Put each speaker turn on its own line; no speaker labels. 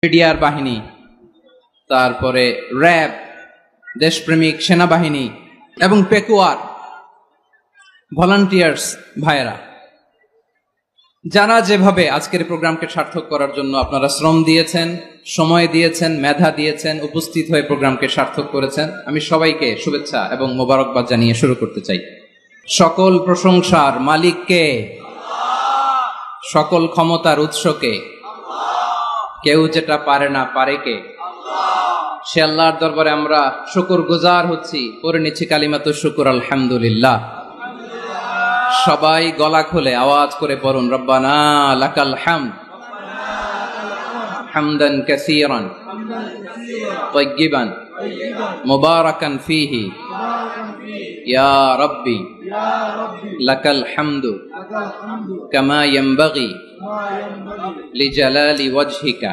মিডিয়ার বাহিনী, তারপরে র্যাব, দেশপ্রেমিক সেনাবাহিনী এবং পেকুয়ার ভলান্টিয়ার্স ভাইয়েরা, যারা যেভাবে আজকের প্রোগ্রামকে সার্থক করার জন্য আপনারা শ্রম দিয়েছেন, সময় দিয়েছেন, মেধা দিয়েছেন, উপস্থিত হয়ে প্রোগ্রামকে সার্থক করেছেন, আমি সবাইকে শুভেচ্ছা এবং মোবারকবাদ জানিয়ে শুরু করতে চাই। সকল প্রশংসার মালিককে, সকল ক্ষমতার উৎসকে, কেউ যেটা পারে না পারে কে? সে আল্লাহর দরবারে আমরা শুকর গুজার হচ্ছি, পড়ে নিচ্ছি কালিমাতুশ শুকর আলহামদুলিল্লাহ। সবাই গলা খুলে আওয়াজ করে পড়ুন, রব্বানা লাকাল হামদ হামদান কাসীরান তাইয়্যিবান মুবারাকান ফীহি ইয়া রাব্বি লাকাল হামদু কামা ইয়ানবাগি লিজালালি ওয়াজহিকা